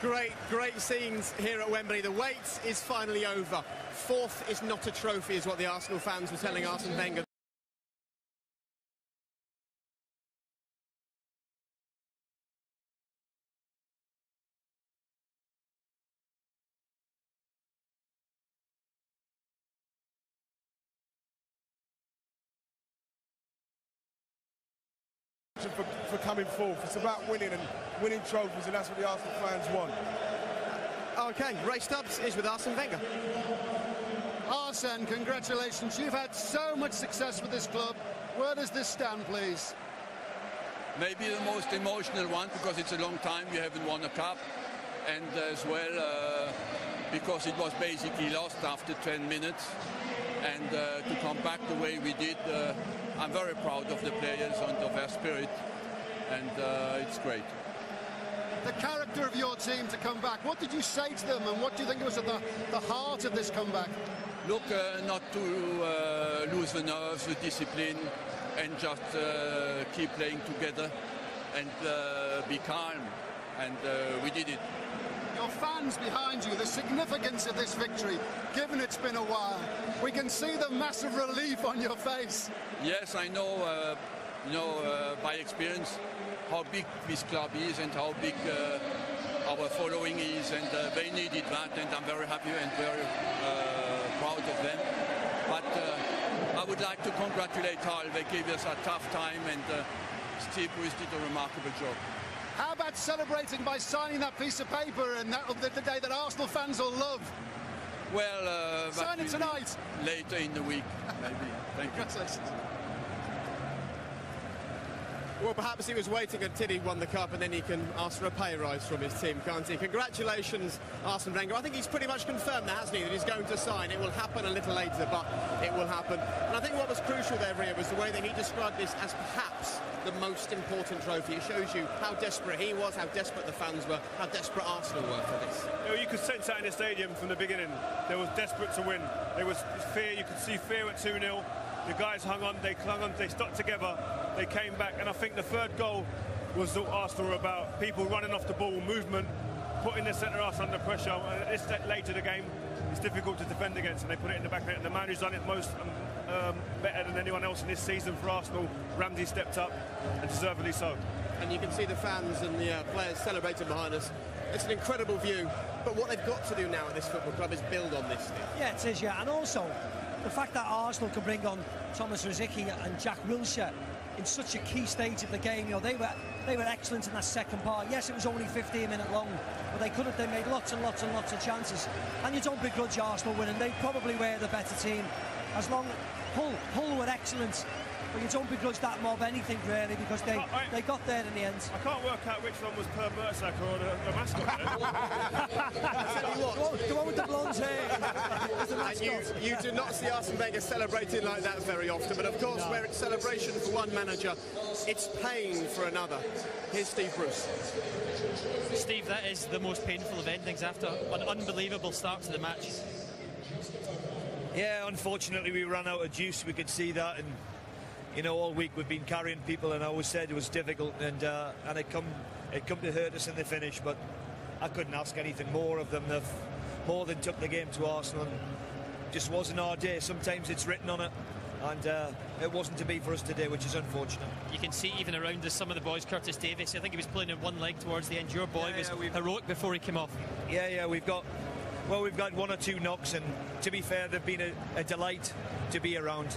great scenes here at Wembley. The wait is finally over. Fourth is not a trophy, is what the Arsenal fans were telling Arsene Wenger. For coming fourth. It's about winning and winning trophies, and that's what the Arsenal fans want. OK, Ray Stubbs is with Arsene Wenger. Arsene, congratulations. You've had so much success with this club. Where does this stand, please? Maybe the most emotional one, because it's a long time we haven't won a cup, and as well because it was basically lost after 10 minutes, and to come back the way we did, I'm very proud of the players and of their spirit, and it's great. The character of your team to come back, what did you say to them, and what do you think was at the heart of this comeback? Look, not to lose the nerves, the discipline, and just keep playing together and be calm, and we did it. Your fans behind you, the significance of this victory, given it's been a while, we can see the massive relief on your face. Yes, I know, by experience, how big this club is and how big our following is, and they needed that, and I'm very happy and very proud of them. But I would like to congratulate Hull. They gave us a tough time, and Steve Bruce did a remarkable job. How about celebrating by signing that piece of paper, and that'll be the day that Arsenal fans will love? Well, sign it tonight. Later in the week, maybe. Thank you. Congratulations. Well, perhaps he was waiting until he won the cup, and then he can ask for a pay rise from his team, can't he? Congratulations, Arsene Wenger. I think he's pretty much confirmed that, hasn't he, that he's going to sign. It will happen a little later, but it will happen. And I think what was crucial there, Ria, was the way that he described this as perhaps the most important trophy. It shows you how desperate he was, how desperate the fans were, how desperate Arsenal were for this. You could sense that in the stadium from the beginning. They were desperate to win. There was fear. You could see fear at 2-0. The guys hung on, they clung on, they stuck together, they came back, and I think the third goal was what Arsenal were about. People running off the ball, movement, putting the centre-half under pressure. And this late in the game, it's difficult to defend against, and they put it in the back of it. And the man who's done it most better than anyone else in this season for Arsenal, Ramsey, stepped up, and deservedly so. And you can see the fans and the players celebrating behind us. It's an incredible view, but what they've got to do now at this football club is build on this thing. Yeah, it is, yeah, and also the fact that Arsenal can bring on Thomas Rosicky and Jack Wilshere in such a key stage of the game. You know, they were excellent in that second part. Yes, it was only 15 minutes long, but they made lots and lots and lots of chances. And you don't begrudge Arsenal winning. They probably were the better team. As long Hull were excellent, but you don't begrudge that mob anything really, because they got there in the end. I can't work out which one was Per Mertesacker or the mascot. The one with the blonde hair. And you do not see Arsene Wenger celebrating like that very often, but of course, no. Where it's celebration for one manager, it's pain for another. Here's Steve Bruce. Steve, that is the most painful of endings after an unbelievable start to the match. Yeah, unfortunately we ran out of juice. We could see that, and you know, all week we've been carrying people, and I always said it was difficult, and it come to hurt us in the finish. But I couldn't ask anything more of them. They've more than took the game to Arsenal, and just wasn't our day. Sometimes it's written on it, and it wasn't to be for us today, which is unfortunate. You can see even around us some of the boys. Curtis Davies, I think he was playing in one leg towards the end. Your boy was heroic before he came off. Yeah, we've got one or two knocks, and to be fair, they've been a delight to be around.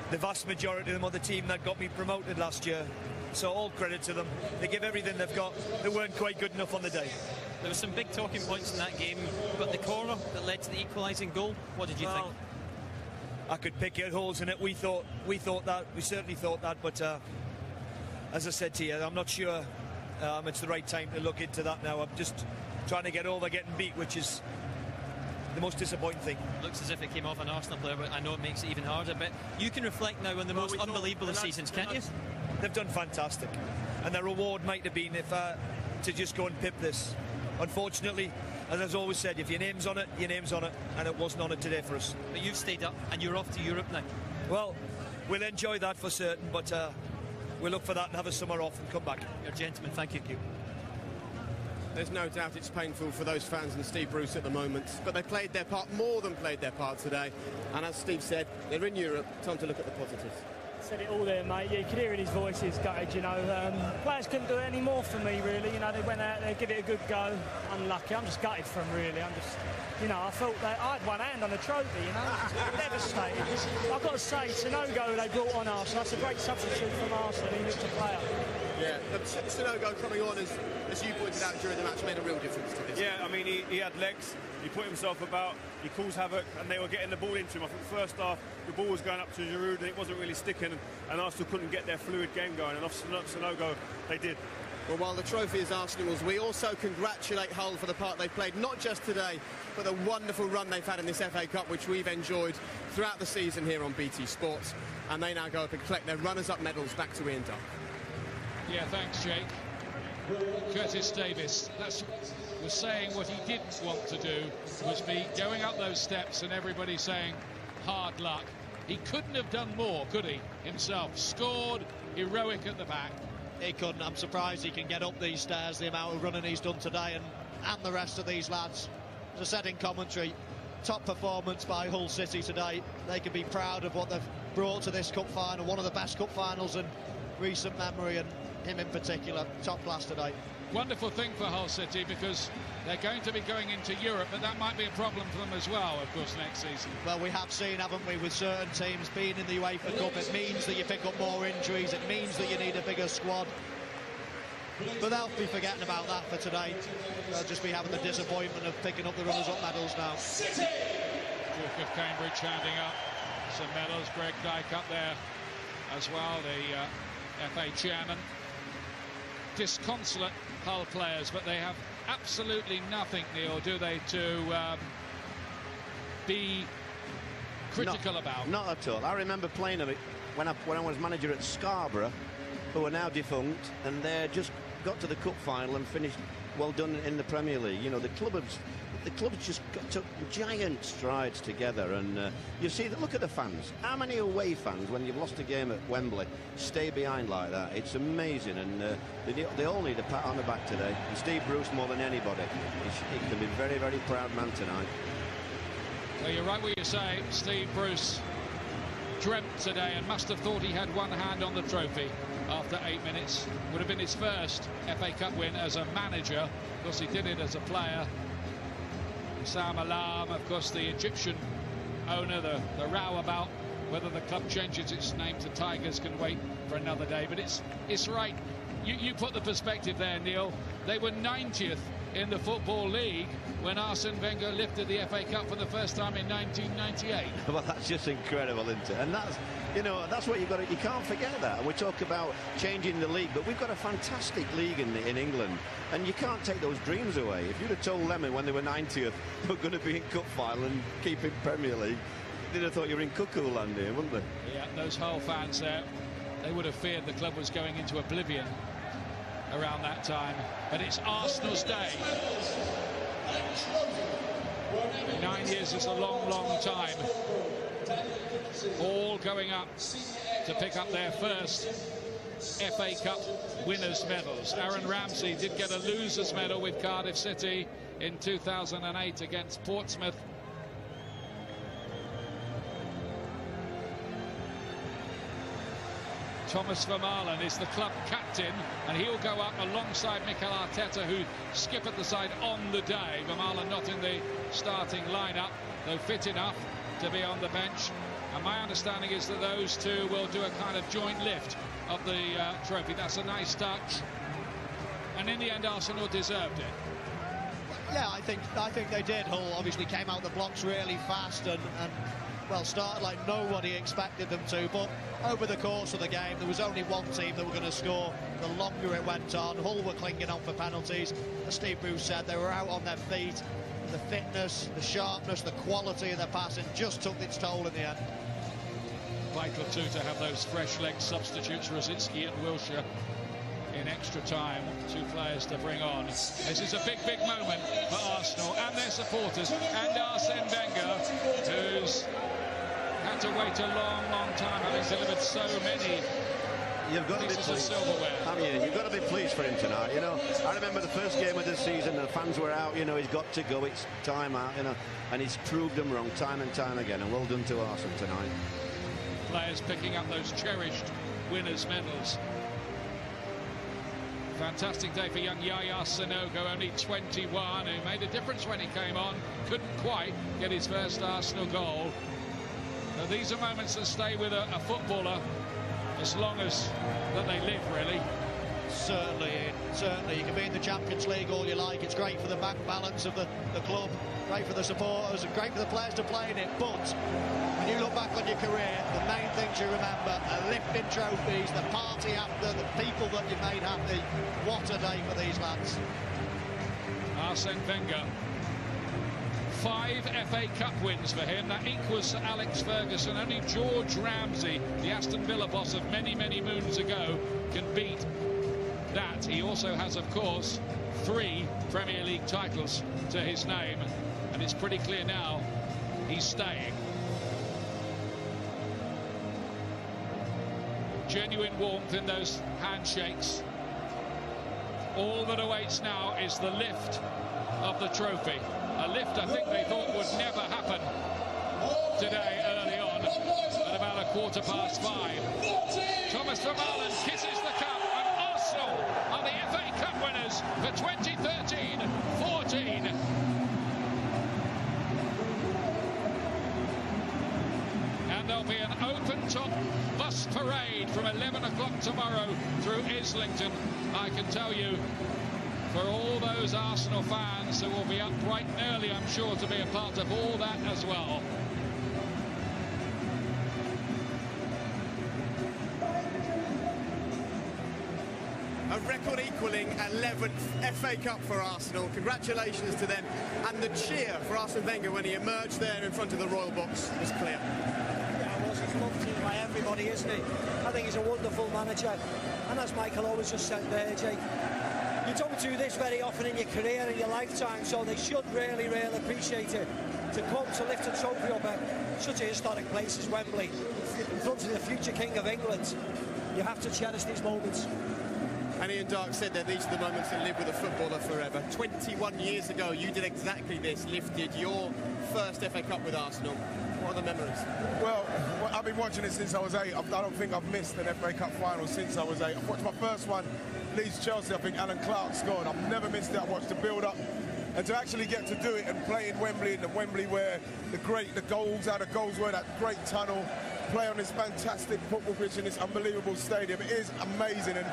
The vast majority of them are the team that got me promoted last year, so all credit to them. They give everything they've got. They weren't quite good enough on the day. There were some big talking points in that game, but the corner that led to the equalising goal, what did you think? I could pick out holes in it. We certainly thought that, but as I said to you, I'm not sure it's the right time to look into that now. I'm just trying to get over getting beat, which is the most disappointing thing. Looks as if it came off an Arsenal player, but I know it makes it even harder. But you can reflect now on the most unbelievable of seasons, can't you? They've done fantastic, and their reward might have been to just go and pip this. Unfortunately, as I've always said, if your name's on it, your name's on it, and it wasn't on it today for us. But you've stayed up, and you're off to Europe now. Well, we'll enjoy that for certain, but we'll look for that and have a summer off and come back. You're a gentleman, thank you. There's no doubt it's painful for those fans and Steve Bruce at the moment, but they played their part, more than played their part today. And as Steve said, they're in Europe. Time to look at the positives. Said it all there, mate. Yeah, you could hear in his voice he's gutted, you know. Players couldn't do it any more for me, really. You know, they went out there, give it a good go. Unlucky. I'm just gutted for them, really. I'm just, you know, I felt that I had one hand on the trophy, you know. Devastated. I've got to say, Sanogo they brought on Arsenal. That's a great substitute from Arsenal. He looked a player. Yeah, but Sanogo coming on, as you pointed out during the match, made a real difference to this. Yeah, I mean, he had legs, he put himself about, he caused havoc, and they were getting the ball into him. I think first half, the ball was going up to Giroud, and it wasn't really sticking, and Arsenal couldn't get their fluid game going, and off Sanogo, they did. Well, while the trophy is Arsenal's, we also congratulate Hull for the part they've played, not just today, but the wonderful run they've had in this FA Cup, which we've enjoyed throughout the season here on BT Sports. And they now go up and collect their runners-up medals back to Ian Duck. Yeah, thanks, Jake. Curtis Davies was saying what he didn't want to do was be going up those steps and everybody saying hard luck. He couldn't have done more, could he, himself? Scored, heroic at the back. He couldn't. I'm surprised he can get up these stairs, the amount of running he's done today, and the rest of these lads. As I said in commentary, top performance by Hull City today. They can be proud of what they've brought to this cup final, one of the best cup finals in recent memory, and him in particular, top class today. Wonderful thing for Hull City, because they're going to be going into Europe, but that might be a problem for them as well, of course, next season. Well, we have seen, haven't we, with certain teams being in the UEFA Cup, it means that you pick up more injuries, it means that you need a bigger squad. But they'll be forgetting about that for today. They'll just be having the disappointment of picking up the runners-up medals now. Duke of Cambridge handing up some medals. Greg Dyke up there as well, the FA chairman. Disconsolate Hull players, but they have absolutely nothing, Neil, do they, to be critical about? Not at all. I remember playing them when I was manager at Scarborough, who are now defunct, and they just got to the cup final and finished well done in the Premier League. You know, the club just took giant strides together, and you see that. Look at the fans. How many away fans, when you've lost a game at Wembley, stay behind like that? It's amazing, and they all need a pat on the back today. And Steve Bruce, more than anybody, he can be very, very proud man tonight. Well, you're right what you say. Steve Bruce dreamt today and must have thought he had one hand on the trophy after 8 minutes. Would have been his first FA Cup win as a manager. Of course, he did it as a player. Sam Alam, of course, the Egyptian owner, the row about whether the club changes its name to Tigers can wait for another day. But it's right. You put the perspective there, Neil. They were 90th in the Football League when Arsene Wenger lifted the FA Cup for the first time in 1998. Well, that's just incredible, isn't it? And that's, you know, that's what you've got to, you can't forget that. And we talk about changing the league, but we've got a fantastic league in England, and you can't take those dreams away. If you'd have told them when they were 90th, we're going to be in cup final and keep in Premier League, they'd have thought you were in cuckoo land here, wouldn't they? Yeah, those Hull fans there, they would have feared the club was going into oblivion around that time. But it's Arsenal's day. 9 years is a long, long time. All going up to pick up their first FA Cup winners' medals. Aaron Ramsey did get a loser's medal with Cardiff City in 2008 against Portsmouth. Thomas Vermaelen is the club captain, and he'll go up alongside Mikel Arteta, who skip at the side on the day. Vermaelen not in the starting lineup, though fit enough to be on the bench. And my understanding is that those two will do a kind of joint lift of the trophy. That's a nice touch. And in the end, Arsenal deserved it. Yeah, I think they did. Hull obviously came out the blocks really fast and well, started like nobody expected them to, but over the course of the game there was only one team that were going to score. The longer it went on, Hull were clinging on for penalties. As Steve Bruce said, they were out on their feet. The fitness, the sharpness, the quality of their passing just took its toll in the end. Vital too to have those fresh leg substitutes, Rosicki and Wilshere, in extra time. Two players to bring on. This is a big, big moment for Arsenal and their supporters, and Arsene Wenger, who's had to wait a long, long time, having delivered so many You've got to be pleased. You've got to be pleased for him tonight. You know, I remember the first game of the season, the fans were out. You know, he's got to go. It's time out. You know, and he's proved them wrong time and time again. And well done to Arsenal tonight. Players picking up those cherished winners' medals. Fantastic day for young Yaya Sanogo, only 21, who made a difference when he came on. Couldn't quite get his first Arsenal goal. But these are moments that stay with a footballer as long as that they live, really. Certainly, certainly. You can be in the Champions League all you like. It's great for the bank balance of the club, great for the supporters, and great for the players to play in it. But when you look back on your career, the main things you remember are lifting trophies, the party after, the people that you made happy. What a day for these lads. Arsene Wenger. 5 FA Cup wins for him. That equals Sir Alex Ferguson. Only George Ramsey, the Aston Villa boss of many, many moons ago, can beat that. He also has, of course, 3 Premier League titles to his name, and it's pretty clear now he's staying. Genuine warmth in those handshakes. All that awaits now is the lift of the trophy. A lift I think they thought would never happen today early on at about 5:15. Thomas Vermaelen kisses the cup, and Arsenal are the FA Cup winners for 2013-14. And there'll be an open-top bus parade from 11 o'clock tomorrow through Islington. I can tell you, for all those Arsenal fans who will be up bright and early, I'm sure, to be a part of all that as well. A record equalling 11th FA Cup for Arsenal. Congratulations to them. And the cheer for Arsene Wenger when he emerged there in front of the Royal Box was clear. Yeah, it was. He's loved by everybody, isn't he? I think he's a wonderful manager. And as Michael always just said there, Jake, you don't do this very often in your career, in your lifetime, so they should really, really appreciate it. To come to lift a trophy up at such a historic place as Wembley, in front of the future King of England, you have to cherish these moments. And Ian Darke said that these are the moments that live with a footballer forever. 21 years ago, you did exactly this, lifted your first FA Cup with Arsenal. What are the memories? Well, I've been watching it since I was 8. I don't think I've missed an FA Cup final since I was 8. I watched my first one, Leeds-Chelsea. I think Alan Clark scored. I've never missed it. I watched the build-up. And to actually get to do it and play in Wembley, where the goals, how the goals were, that great tunnel, play on this fantastic football pitch in this unbelievable stadium. It is amazing. And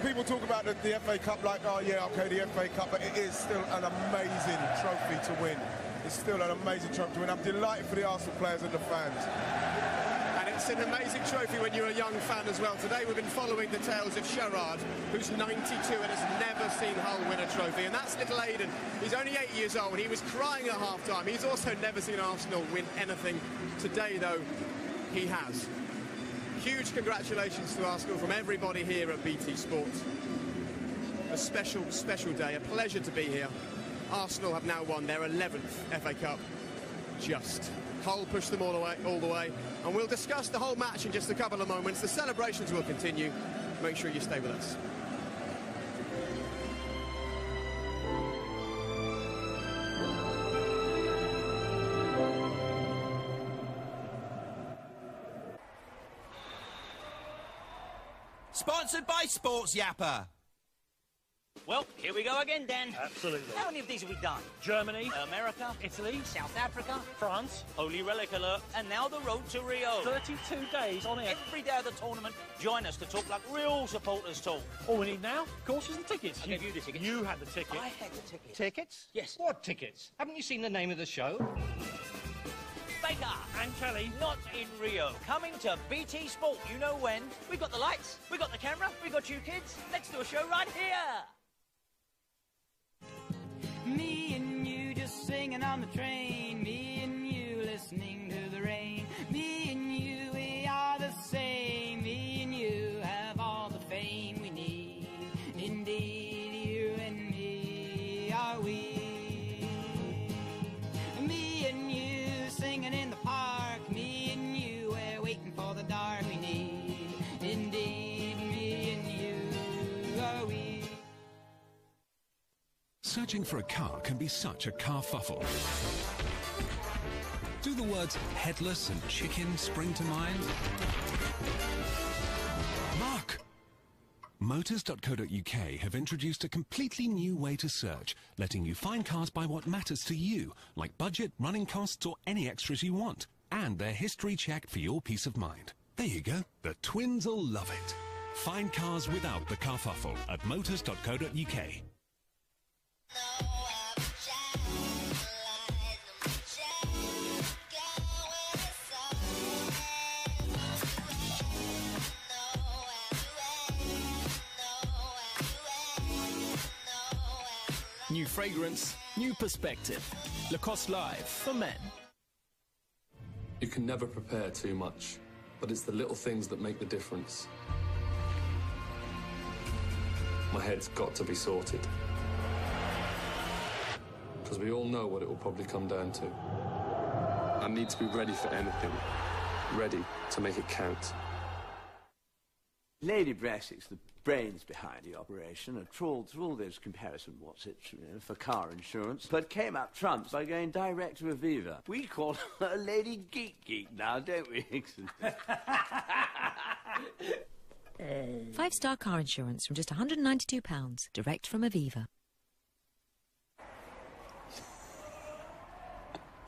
people talk about the FA Cup like, oh yeah, okay, the FA Cup, but it is still an amazing trophy to win. It's still an amazing trophy to win. I'm delighted for the Arsenal players and the fans. And it's an amazing trophy when you're a young fan as well. Today we've been following the tales of Sherrard, who's 92 and has never seen Hull win a trophy. And that's little Aidan. He's only 8 years old. He was crying at half-time. He's also never seen Arsenal win anything. Today, though, he has. Huge congratulations to Arsenal from everybody here at BT Sport. A special, special day. A pleasure to be here. Arsenal have now won their 11th FA Cup. Just. Hull pushed them all the way. And we'll discuss the whole match in just a couple of moments. The celebrations will continue. Make sure you stay with us. Sponsored by Sports Yapper. Well, here we go again, Dan. Absolutely. How many of these have we done? Germany, America, Italy, South Africa, France, Holy Relic Alert, and now the road to Rio. 32 days on it. Every day of the tournament, join us to talk like real supporters talk. All we need now, of course, is the tickets. I gave you the tickets. You had the ticket. I had the tickets. Tickets? Yes. What tickets? Haven't you seen the name of the show? Baker and Kelly. Not in Rio. Coming to BT Sport. You know when. We've got the lights. We've got the camera. We've got you kids. Let's do a show right here. Me and you just singing on the train. Me and you listening to the rain. Me and you, we are the same. Me and you have all the fame we need. Indeed, you and me are we. Me and you singing in the park. Me and you, we're waiting for the dark we need. Indeed. Searching for a car can be such a carfuffle. Do the words headless and chicken spring to mind? Mark! Motors.co.uk have introduced a completely new way to search, letting you find cars by what matters to you, like budget, running costs, or any extras you want. And they're history checked for your peace of mind. There you go. The twins will love it. Find cars without the carfuffle at motors.co.uk. New fragrance, new perspective. Lacoste Live for men. You can never prepare too much, but it's the little things that make the difference. My head's got to be sorted. Because we all know what it will probably come down to. I need to be ready for anything. Ready to make it count. Lady Brassick's the brains behind the operation and trawled through all those comparison for car insurance, but came up trumps by going direct to Aviva. We call her Lady Geek now, don't we, Hickson? 5-star car insurance from just £192, direct from Aviva.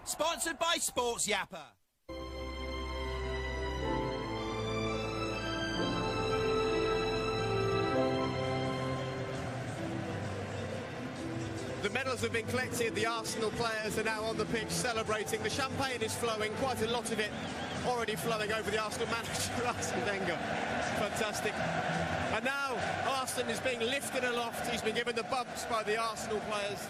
Sponsored by Sports Yapper. The medals have been collected. The Arsenal players are now on the pitch celebrating. The champagne is flowing, quite a lot of it already flowing over the Arsenal manager, Arsene Wenger. Fantastic. And now Arsene is being lifted aloft. He's been given the bumps by the Arsenal players.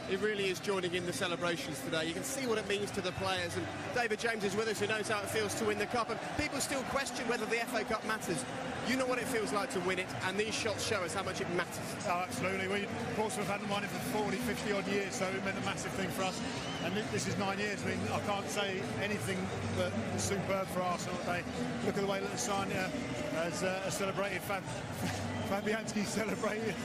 He really is joining in the celebrations today. You can see what it means to the players, and David James is with us, who knows how it feels to win the Cup, and people still question whether the FA Cup matters. You know what it feels like to win it, and these shots show us how much it matters. Oh, absolutely. Portsmouth hadn't won it for 40, 50 odd years, so it meant a massive thing for us. And this is 9 years. I mean, I can't say anything but superb for Arsenal today. Look at the way that Lasagna has celebrated. Fabianski celebrated.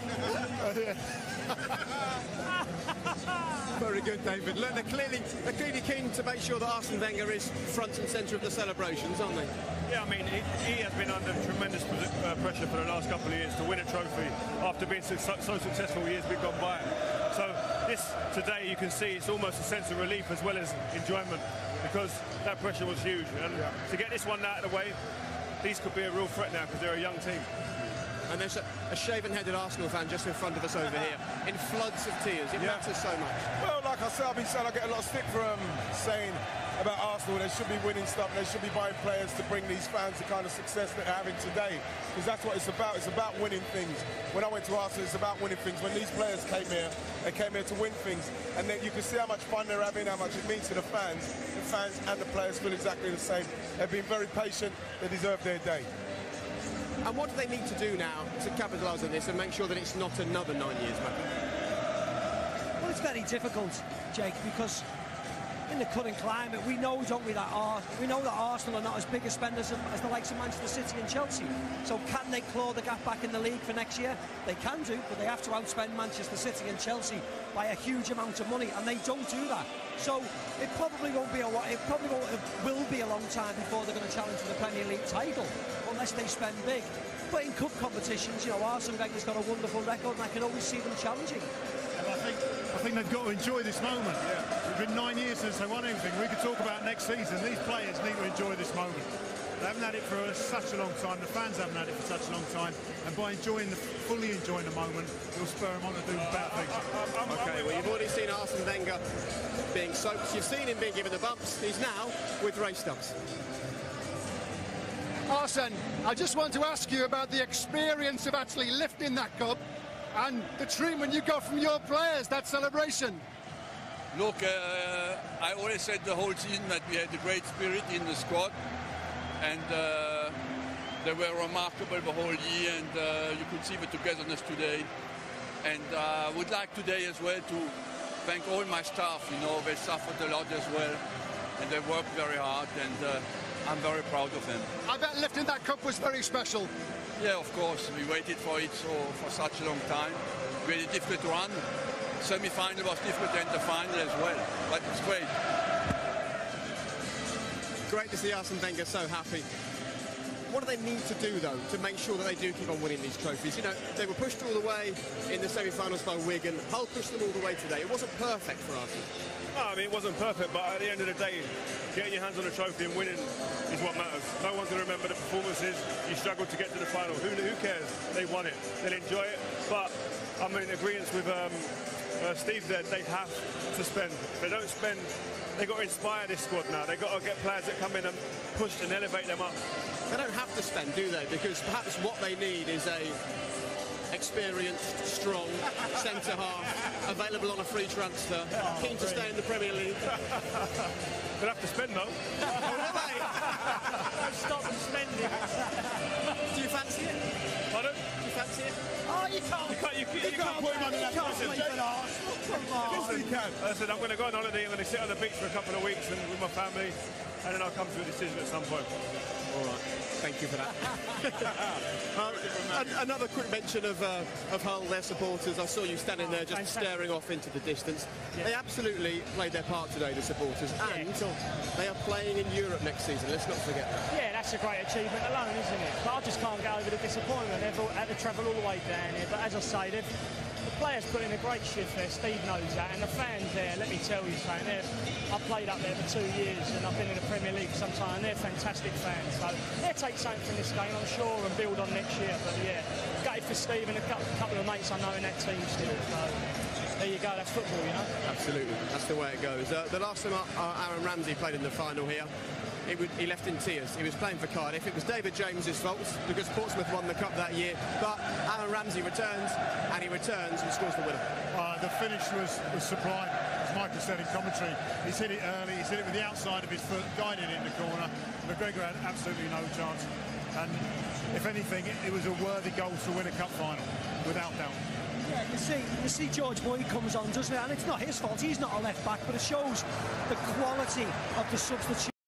Very good, David. Look, they're clearly keen to make sure that Arsene Wenger is front and centre of the celebrations, aren't they? Yeah, I mean, he has been under tremendous pressure for the last couple of years to win a trophy after being so successful years we've gone by. So this today, you can see it's almost a sense of relief as well as enjoyment, because that pressure was huge. And to get this one out of the way, these could be a real threat now because they're a young team. And there's a shaven-headed Arsenal fan just in front of us over here, in floods of tears. It matters so much. Well, like I said, I've been saying I get a lot of stick for saying about Arsenal they should be winning stuff, they should be buying players to bring these fans the kind of success that they're having today, because that's what it's about. It's about winning things. When I went to Arsenal, it's about winning things. When these players came here, they came here to win things, and then you can see how much fun they're having, how much it means to the fans. The fans and the players feel exactly the same. They've been very patient. They deserve their day. And what do they need to do now to capitalise on this and make sure that it's not another 9 years, Matthew? Well, it's very difficult, Jake, because in the current climate, we know, don't we, that Arsenal are not as big a spenders as the likes of Manchester City and Chelsea. So can they claw the gap back in the league for next year? They can do, but they have to outspend Manchester City and Chelsea by a huge amount of money, and they don't do that. So it probably won't be will be a long time before they're going to challenge for the Premier League title, unless they spend big. But in cup competitions, you know, Arsene Wenger's got a wonderful record, and I can always see them challenging. And I think they've got to enjoy this moment. Yeah. It's been 9 years since they won anything. We could talk about next season. These players need to enjoy this moment. They haven't had it for such a long time. The fans haven't had it for such a long time. And by fully enjoying the moment, it will spur them on to do better things. Okay, well, you've already seen Arsene Wenger being soaked. You've seen him being given the bumps. He's now with Ray Stubbs. Arsene, I just want to ask you about the experience of actually lifting that cup and the treatment you got from your players, that celebration. Look, I always said the whole season that we had a great spirit in the squad, and they were remarkable the whole year, and you could see the togetherness today. And I would like today as well to thank all my staff. You know, they suffered a lot as well, and they worked very hard, and I'm very proud of them. I bet lifting that cup was very special. Yeah, of course. We waited for it for such a long time. Really difficult to run. Semi-final was difficult and the final as well. But it's great. Great to see Arsene Wenger so happy. What do they need to do, though, to make sure that they do keep on winning these trophies? You know, they were pushed all the way in the semi-finals by Wigan. Hull pushed them all the way today. It wasn't perfect for Arsenal. No, I mean, it wasn't perfect, but at the end of the day, getting your hands on a trophy and winning is what matters. No one's going to remember the performances. You struggled to get to the final. Who cares? They won it. They'll enjoy it. But I'm in agreement with Steve there. They have to spend. If they don't spend, they've got to inspire this squad now. They've got to get players that come in and push and elevate them up. They don't have to spend, do they? Because perhaps what they need is a experienced, strong centre-half, available on a free transfer, keen to stay in the Premier League. They'll have to spend, though. Don't stop them spending. Do you fancy it? Pardon? Do you fancy it? Oh, you can't put him under that pressure. Come on. Yes, you can. I said, I'm going to go on holiday. I'm going to sit on the beach for a couple of weeks and with my family, and then I'll come to a decision at some point. All right. Thank you for that. Another quick mention of Hull, their supporters. I saw you standing there just staring off into the distance. Yeah. They absolutely played their part today, the supporters, and they are playing in Europe next season. Let's not forget that. Yeah, that's a great achievement alone, isn't it? But I just can't get over the disappointment. They've had to travel all the way down here. But as I say, the players put in a great shift there. Steve knows that, and the fans there. Let me tell you something. I've played up there for 2 years, and I've been in the Premier League for some time. And they're fantastic fans. So they'll take something from this game, I'm sure, and build on next year. But yeah, gutted for Steve and a couple of mates I know in that team still. So there you go. That's football, you know. Absolutely, that's the way it goes. The last time Aaron Ramsey played in the final here, he left in tears. He was playing for Cardiff. It was David James's fault because Portsmouth won the cup that year. But Aaron Ramsey returns, and he returns and scores the winner. The finish was sublime, as Michael said in commentary. He's hit it early. He's hit it with the outside of his foot, guided it in the corner. McGregor had absolutely no chance. And if anything, it was a worthy goal to win a cup final, without doubt. Yeah, you see George Boyd comes on, doesn't it? And it's not his fault. He's not a left back, but it shows the quality of the substitute.